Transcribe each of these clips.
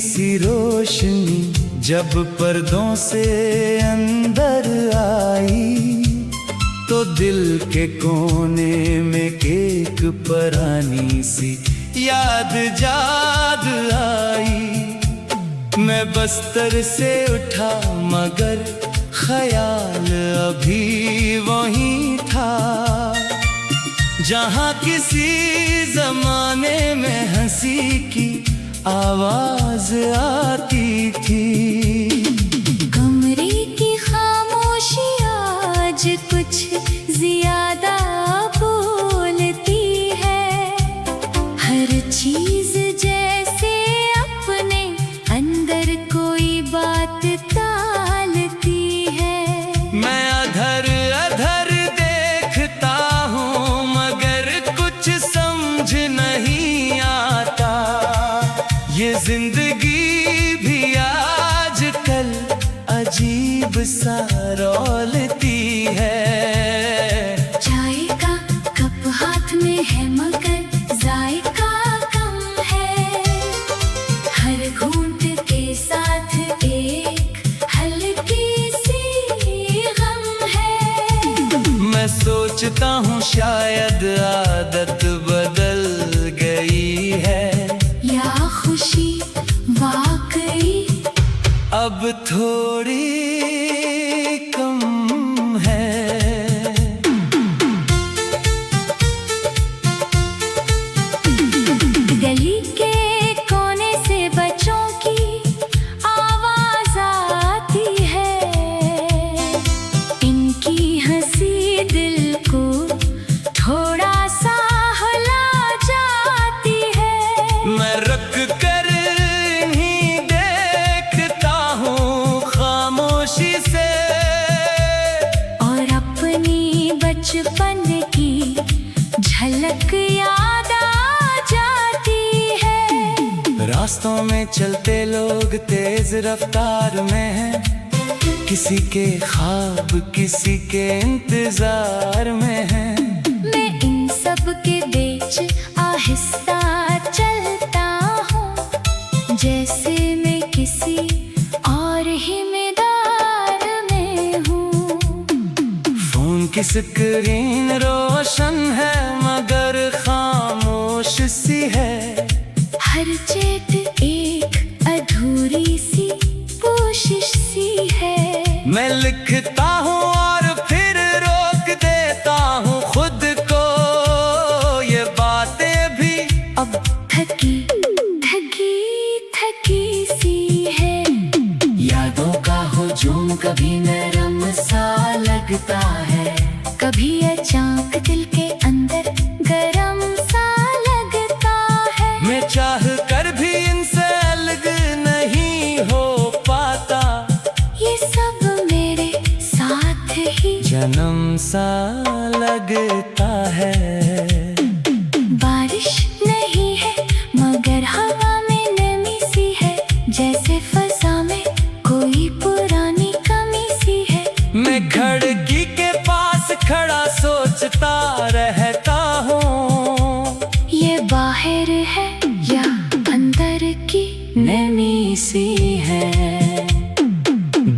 सी रोशनी जब पर्दों से अंदर आई, तो दिल के कोने में एक पुरानी सी याद जाग आई। मैं बस्तर से उठा मगर ख्याल अभी वहीं था, जहाँ किसी जमाने में हंसी की आवाज आती थी। कमरे की खामोशी आज कुछ ज्यादा बोलती है, हर चीज जैसे अपने अंदर कोई बात टालती है। मैं अधर अधर देखता हूँ मगर कुछ समझ नहीं आता, ये जिंदगी भी आजकल अजीब सा रौलती है। चाय का कप हाथ में है मगर जायका कम है, हर घूंट के साथ एक हल्की सी गम है। मैं सोचता हूँ शायद आदत बदल गई है, या खुशी वाकई अब थोड़ी कम है। गली के कोने से बच्चों की आवाज आती है, इनकी हंसी दिल को थोड़ा सा हिला जाती है। मैं रुक कर इन्हीं देखता हूँ खामोशी से, और अपनी बचपन की झलक याद आ जाती है। रास्तों में चलते लोग तेज रफ्तार में हैं, किसी के ख्वाब किसी के इंतजार में हैं। मैं इन सब के बीच आहिस्ता चलता हूँ, जैसे मैं किसी और ही मैदान में हूँ। फोन की स्क्रीन रोशन है मगर खामोश सी है, हर चेत एक अधूरी सी कोशिश सी है। मैं लिखता हूँ और फिर रोक देता हूँ खुद को, ये बातें भी अब थकी थकी थकी सी है। यादों का हुजूम कभी नरम सा लगता है, कभी अचानक दिल के अंदर गरम सा लगता है। मैं चाह कर भी इनसे अलग नहीं हो पाता, ये सब मेरे साथ ही जन्म सा लगता है। बारिश नहीं है मगर हवा में नमी सी है, जैसे फजा में कोई पुरानी कमी सी है। मैं खिड़की के पास खड़ा सोचता रहता हूँ, ये बाहर है या अंदर की नमी सी है।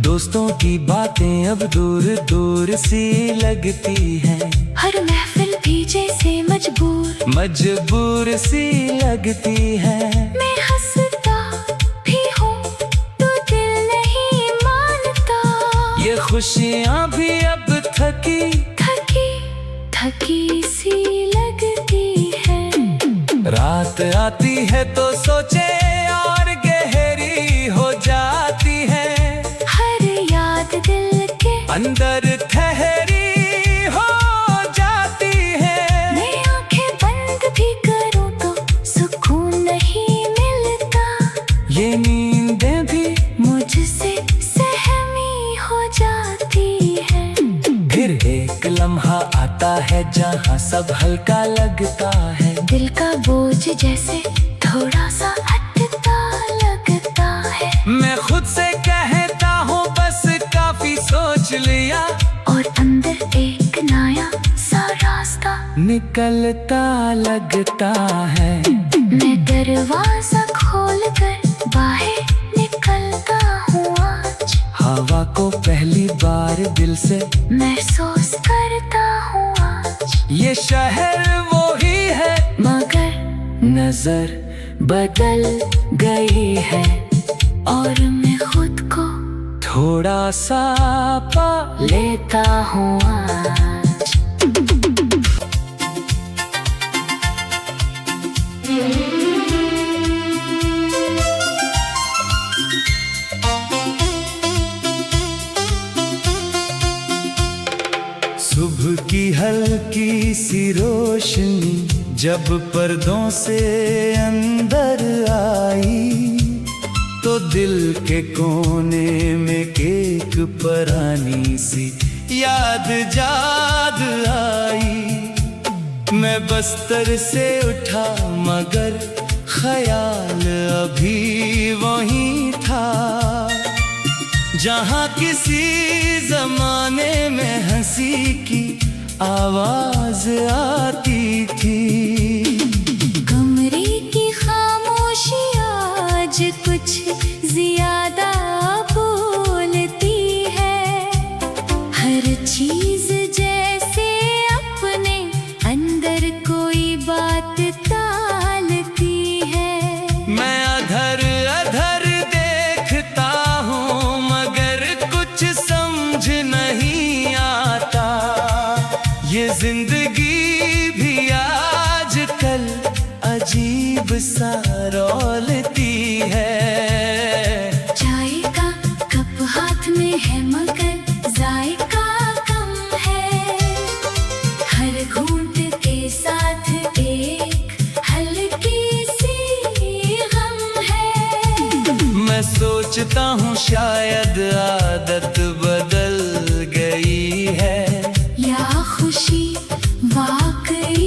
दोस्तों की बातें अब दूर दूर सी लगती हैं, हर महफिल भी जैसे मजबूर सी लगती है। मैं हंसता भी हूँ तो दिल नहीं मानता, ये खुशियाँ भी अब थकी थकी थकी सी लगती है। रात आती है तो सोचे और गहरी हो जाती है, हर याद दिल के अंदर ठहरी हो जाती है। मैं आंखें बंद भी करूँ तो सुकून नहीं मिलता, ये नींदें भी मुझसे सहमी हो जाती है। फिर एक लम्हा आता है जहाँ सब हल्का लगता है, दिल का बोझ जैसे थोड़ा सा हटता लगता है। मैं खुद से कहता हूँ बस काफी सोच लिया, और अंदर एक नया सा रास्ता निकलता लगता है। मैं दरवाजा खोल कर बाहर प्यार दिल से महसूस करता हूँ आज। ये शहर वो ही है मगर नजर बदल गई है और मैं खुद को थोड़ा सा पा लेता हूँ आज। सुबह की हल्की सी रोशनी जब पर्दों से अंदर आई तो दिल के कोने में एक पुरानी सी याद जाग आई। मैं बस्तर से उठा मगर ख्याल अभी वहीं था जहाँ किसी जमाने में हंसी की आवाज आती थी। कमरे की खामोशी आज कुछ ज्यादा बोलती है। हर चीज जैसे अपने अंदर कोई बात टालती है। मैं अधर अधर देखता हूँ मगर कुछ समझ नहीं आता। ये जिंदगी भी आजकल अजीब सा रौलती है। चाय का कप हाथ में है मगर जायका कम है। हर घूंट के साथ एक हल्की सी गम है। मैं सोचता हूँ शायद आदत बदल गई है या खुशी वाकई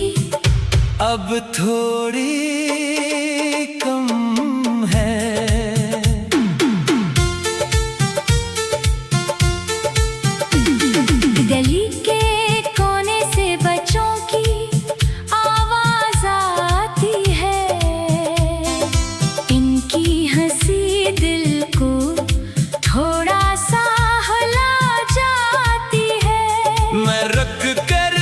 अब थोड़ी कम है। गली के कोने से बच्चों की आवाज आती है। इनकी हंसी दिल को थोड़ा सा हिला जाती है। मैं रख कर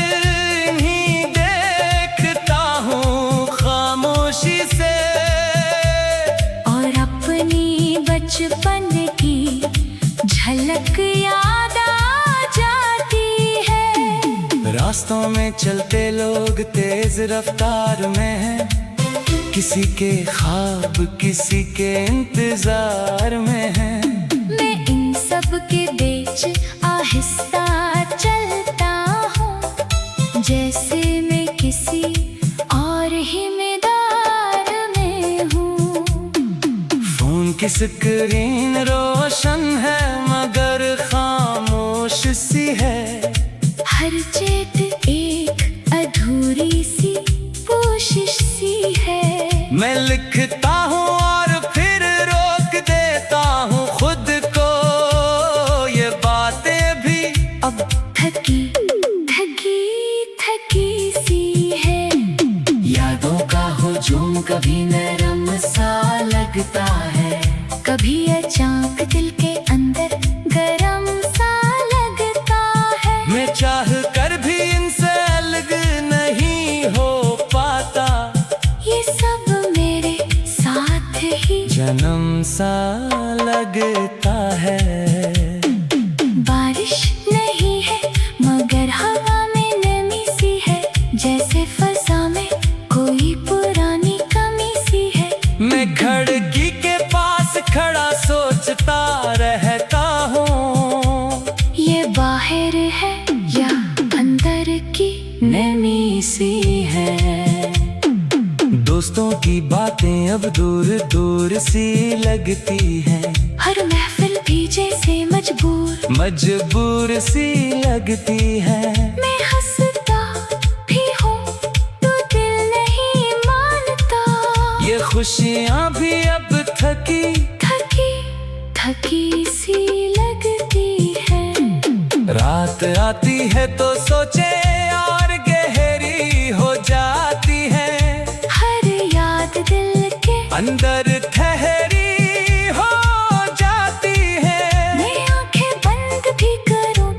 ही देखता हूँ खामोशी से और अपनी बचपन की झलक याद आ जाती है। रास्तों में चलते लोग तेज रफ्तार में हैं, किसी के ख्वाब किसी के इंतजार में हैं। मैं इन सब के बीच आहिस्ता चलता हूँ जैसे मैं किसी और ही मैदान में हूँ। फोन की स्क्रीन रोशन है मगर खामोश सी है। हर चेत एक अधूरी सी कोशिश सी है। मैं लिखता हूँ और फिर रोक देता हूँ खुद को। ये बातें भी अब थकी सी है। यादों का हुजूम कभी नरम सा लगता है, कभी अचानक दिल के अंदर गरम सा लगता है। मैं चाह कर भी इनसे अलग नहीं हो पाता। ये सब मेरे साथ ही जन्म सा लगता है। बारिश नहीं है मगर हवा में नमी सी है। जैसे फजा में कोई पुरानी कमी सी है। मैं खिड़की के पास खड़ा सोचता रहता हूँ, ये बाहर है या अंदर की नमी सी है। दोस्तों की बातें अब दूर दूर सी लगती हैं, हर महफिल भी जैसे मजबूर सी लगती है। मैं हंसता भी हूँ तो दिल नहीं मानता। ये खुशियाँ भी अब थकी सी लगती है। रात आती है तो सोचे और गहरी हो जाती है। हर याद दिल के अंदर ठहरी हो जाती है। मैं आंखें बंद भी करूँ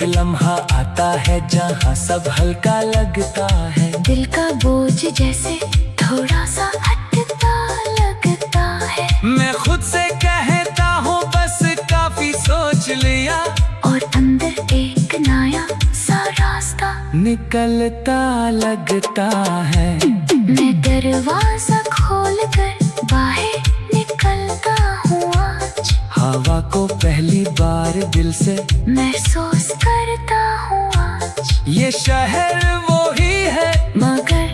एक लम्हा आता है जहाँ सब हल्का लगता है। दिल का बोझ जैसे थोड़ा सा हटता लगता है। मैं खुद से कहता हूँ बस काफी सोच लिया, और अंदर एक नया सा रास्ता निकलता लगता है। मैं दरवाजा खोलकर बाहर निकलता हूँ आज। हवा को पहली बार दिल से महसूस करता हूँ आज। ये शहर वो ही है, मगर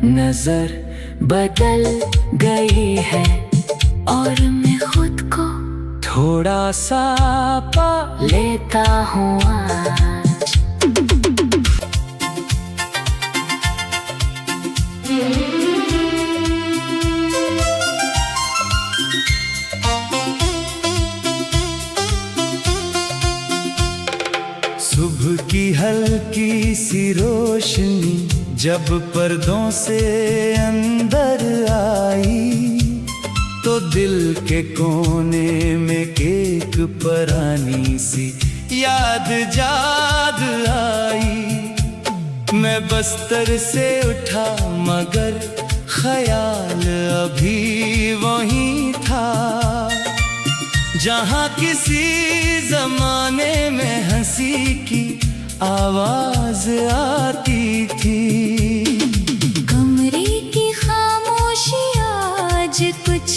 नजर बदल गई है। और मैं खुद को थोड़ा सा पा लेता हूँ आज। सुबह की हल्की सी रोशनी जब पर्दों से अंदर आई, तो दिल के कोने में एक पुरानी सी याद जाग आई। मैं बस्तर से उठा मगर ख्याल अभी वही था, जहाँ किसी जमाने में हंसी की आवाज आती थी। कमरे की खामोशी आज कुछ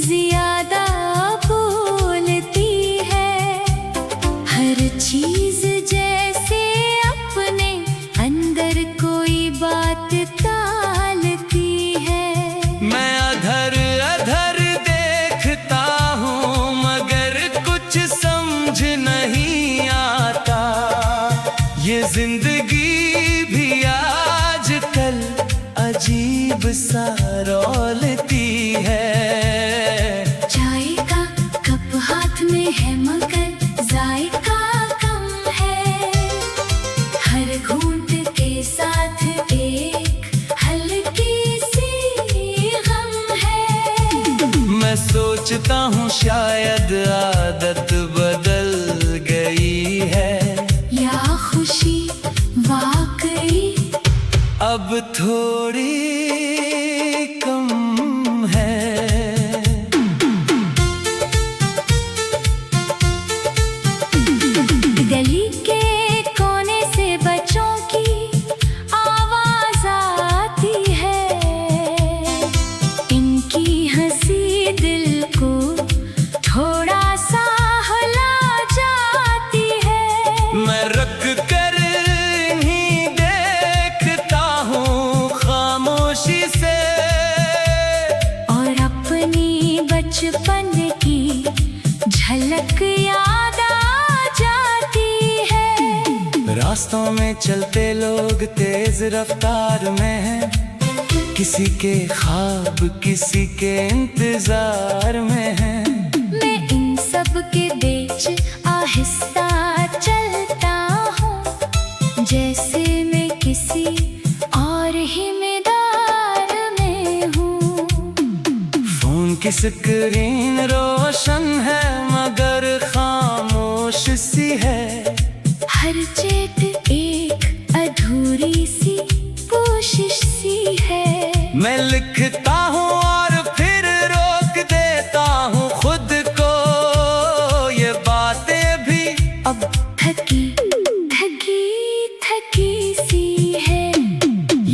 ज्यादा बोलती है। हर चीज जैसे अपने अंदर कोई बात टालती है। मैं अधर अधर देखता हूँ मगर कुछ समझ नहीं आता। ये जिंदगी भी आजकल अजीब सा रौलती है। चाय का कप हाथ में है मगर जायका कम है। हर घूंट के साथ एक हल्की सी गम है। मैं सोचता हूँ शायद आदत बदल गई है, या खुशी वाकई अब थोड़ी कम है। गली के कोने से बच्चों की आवाज आती है। इनकी हंसी दिल को थोड़ा सा हिला जाती है। मैं रख कर ही देखता हूँ खामोशी से, और अपनी बचपन की झलक याद आ जाती है। रास्तों में चलते लोग तेज रफ्तार में हैं, किसी के ख्वाब किसी के इंतजार में हैं। मैं इन सब के बीच आहिस्ता चलता हूँ, जैसे मैं किसी और ही मैदान में हूँ। फोन की स्क्रीन रोशन है मगर खामोश सी है। हर चेत एक अधूरी सी कोशिश सी है। मैं लिखता हूँ और फिर रोक देता हूँ खुद को, ये बातें भी अब थकी थकी थकी सी है।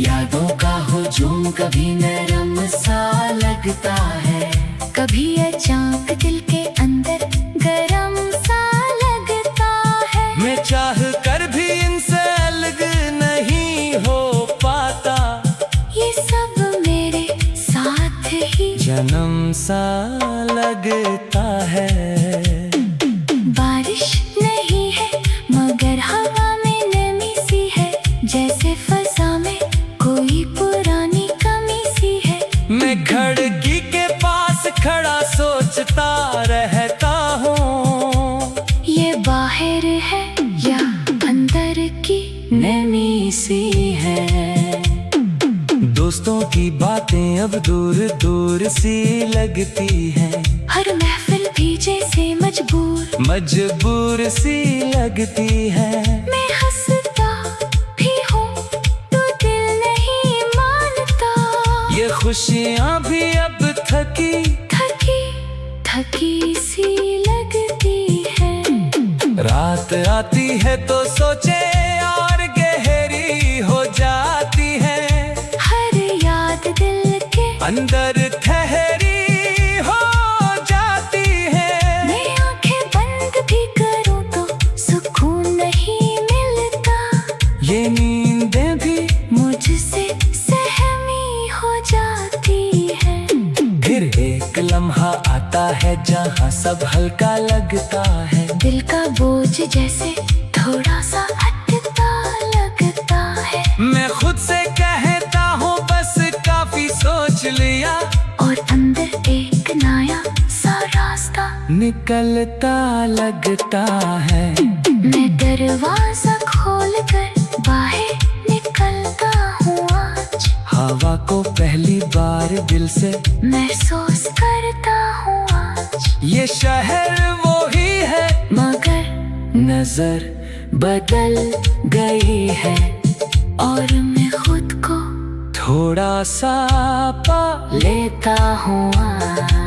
यादों का हुजूम कभी नरम सा लगता है, कभी अचानक दिल के अंदर गरम सा लगता है। मैं चाह कर भी इनसे अलग नहीं हो पाता। ये सब मेरे साथ ही जन्म सा लगता है। बारिश नहीं है मगर हवा में नमी सी है, जैसे फजा में कोई पुरानी कमी सी है। मैं खिड़की के पास खड़ा सोचता रहता हूँ, ये बाहर है या अंदर की नमी सी है। दोस्तों की बातें अब दूर दूर सी लगती हैं। हर महफिल भी जैसे मजबूर सी लगती है। मैं हंसता भी हूँ तो दिल नहीं मानता। ये खुशियाँ भी अब थकी थकी सी लगती है। रात आती है तो सोचे और गहरी हो जाती है। हर याद दिल के अंदर ठहरी हो जाती है। मैं आंखें बंद भी करूँ तो सुकून नहीं मिलता। ये नींदें भी मुझसे सहमी हो जाती है। फिर एक लम्हा आता है जहाँ सब हल्का लगता है। दिल का बोझ जैसे थोड़ा सा हटता लगता है। मैं खुद से कहता हूँ बस काफी सोच लिया। और अंदर एक नया सा रास्ता निकलता लगता है। मैं दरवाजा खोलकर बाहर निकलता हूँ आज। हवा को पहली बार दिल से महसूस करता हूँ आज। ये शहर वो ही है मगर नजर बदल गई है। और मैं खुद को थोड़ा सा पा लेता हूँ आज।